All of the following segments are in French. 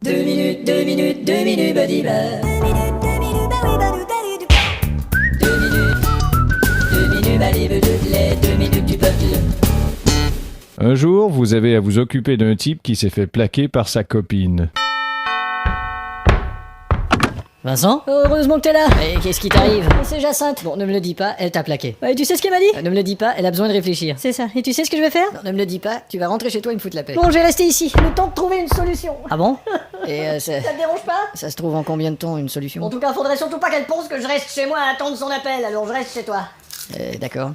2 minutes, badiba. 2 minutes, badiba, les 2 minutes du peuple. Un jour, vous avez à vous occuper d'un type qui s'est fait plaquer par sa copine. Vincent ? Heureusement que t'es là. Et qu'est-ce qui t'arrive ? C'est Jacinthe. Bon, ne me le dis pas, elle t'a plaqué. Ouais, tu sais ce qu'elle m'a dit ? Ne me le dis pas, elle a besoin de réfléchir. C'est ça. Et tu sais ce que je vais faire ? Non, ne me le dis pas, tu vas rentrer chez toi et me foutre la paix. Bon, je vais rester ici, le temps de trouver une solution. Ah bon ? Et Ça te dérange pas ? ça se trouve en combien de temps, une solution ? En tout cas, faudrait surtout pas qu'elle pense que je reste chez moi à attendre son appel, alors je reste chez toi. D'accord.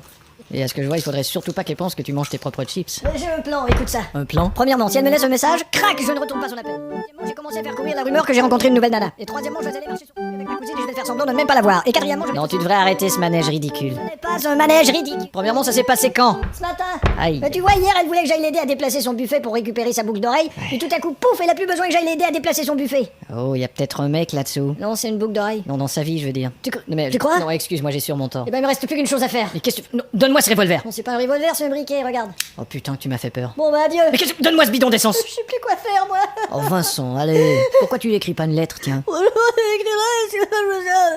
Et à ce que je vois, il faudrait surtout pas qu'elle pense que tu manges tes propres chips. Mais j'ai un plan, écoute ça. Un plan ? Premièrement, si elle me laisse un message, crac, je ne retourne pas son appel. Deuxièmement, j'ai commencé à faire courir la rumeur que j'ai rencontré une nouvelle nana. Et troisièmement, je vais aller marcher sur avec ma cousine et je vais faire semblant de ne même pas la voir. Et quatrièmement, je vais... Non, tu devrais arrêter ce manège ridicule. Ce n'est pas un manège ridicule. Premièrement, ça s'est passé quand ? Ce matin. Aïe. Mais tu vois, hier, elle voulait que j'aille l'aider à déplacer son buffet pour récupérer sa boucle d'oreille. Puis tout à coup, pouf, elle a plus besoin que j'aille l'aider à déplacer son buffet. Oh, y a peut-être un mec là-dessous. Non, c'est une boucle d'oreille. Non, dans sa vie, je veux dire. Tu Mais tu crois ? Non, excuse-moi, j'ai sur mon tort. Eh ben, il me reste plus qu'une chose à faire. Mais qu'est-ce que tu... Non, donne-moi ce revolver. Non, c'est pas un revolver, c'est un briquet, regarde. Oh putain, tu m'as fait peur. Bon, bah, adieu. Mais qu'est-ce que... Donne-moi ce bidon d'essence. Je sais plus quoi faire, moi. Oh Vincent, allez. Pourquoi tu écris pas une lettre, tiens ?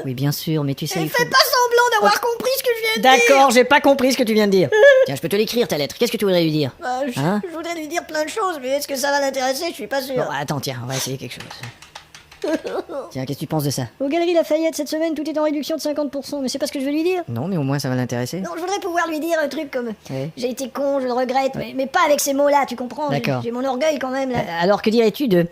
Oui, bien sûr, mais tu sais... il faut- Fais pas semblant d'avoir compris ce que je viens de dire. D'accord, j'ai pas compris ce que tu viens de dire. Tiens, je peux te l'écrire, ta lettre. Qu'est-ce que tu voudrais lui dire ? Bah, Hein je voudrais lui dire plein de choses, mais est-ce que ça va l'intéresser ? Je suis pas sûr. Bon, attends, tiens, on va essayer quelque chose. Tiens, qu'est-ce que tu penses de ça ? Aux Galeries Lafayette, cette semaine, tout est en réduction de 50%, mais c'est pas ce que je veux lui dire. Non, mais au moins ça va l'intéresser. Non, je voudrais pouvoir lui dire un truc comme Ouais. j'ai été con, je le regrette, mais pas avec ces mots-là, tu comprends ? D'accord. J'ai mon orgueil quand même, là. Alors que dirais-tu de...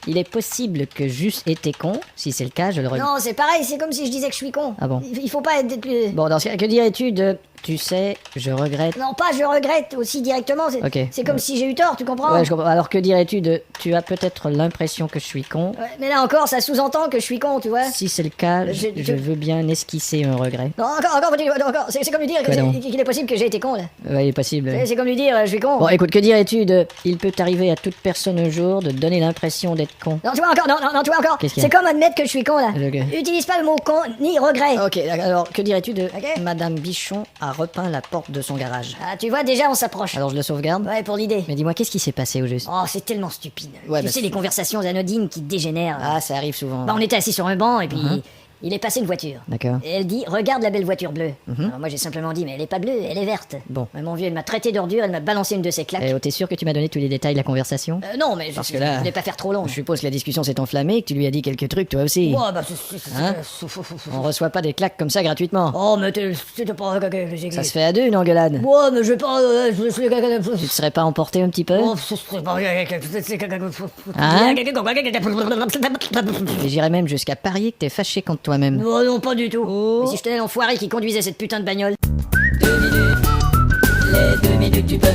Il est possible que juste été con. Si c'est le cas, je le regrette. Non, c'est pareil, c'est comme si je disais que je suis con. Ah bon ? Il faut pas être plus... Bon, dans ce cas, que dirais-tu de... Tu sais, je regrette... Non, pas je regrette aussi directement, c'est Ok. c'est comme si j'ai eu tort, tu comprends ? Ouais, je comprends. Alors que dirais-tu de... Tu as peut-être l'impression que je suis con. Ouais, mais là encore, ça sous-entend que je suis con, tu vois ? Si c'est le cas, je veux bien esquisser un regret. Non, encore, c'est comme lui dire Quoi donc qu'il est possible que j'ai été con, là. Ouais, il est possible. C'est comme lui dire, je suis con. Bon, écoute, que dirais-tu de... Il peut arriver à toute personne un jour de donner l'impression d'être con. Non, tu vois encore, non, tu vois encore. Qu'est-ce qu'il y a C'est comme admettre que je suis con, là. Ok. Utilise pas le mot con ni regret. Ok, alors que dirais-tu de... Ok. Madame Bichon a repeint la porte de son garage. Ah, tu vois, déjà, on s'approche. Alors je le sauvegarde. Ouais, pour l'idée. Mais dis-moi, qu'est-ce qui s'est passé au juste ? Oh, c'est tellement stupide. Ouais, Tu bah, sais, les conversations anodines qui dégénèrent. Ah, ça arrive souvent. Bah, on était assis sur un banc, et puis... Il est passé une voiture. D'accord. Et elle dit, regarde la belle voiture bleue. Alors moi j'ai simplement dit, mais elle est pas bleue, elle est verte. Bon. Mais mon vieux, elle m'a traité d'ordure, elle m'a balancé une de ses claques. Eh, oh, t'es sûr que tu m'as donné tous les détails de la conversation ? Non, mais Parce je que là- voulais pas faire trop long. Je suppose que la discussion s'est enflammée et que tu lui as dit quelques trucs, toi aussi. Oh, bah, Hein On reçoit pas des claques comme ça gratuitement. Oh, mais c'était pas... Ça se fait à deux, une engueulade. Ouais, mais je vais pas... Tu te serais pas emporté un petit peu ? Oh, ce serait pas... Hein Et j'irais même jusqu'à parier que t'es fâché contre toi-même. Oh non, pas du tout. Mais si je tenais l'enfoiré qui conduisait cette putain de bagnole. 2 minutes, les 2 minutes du peuple.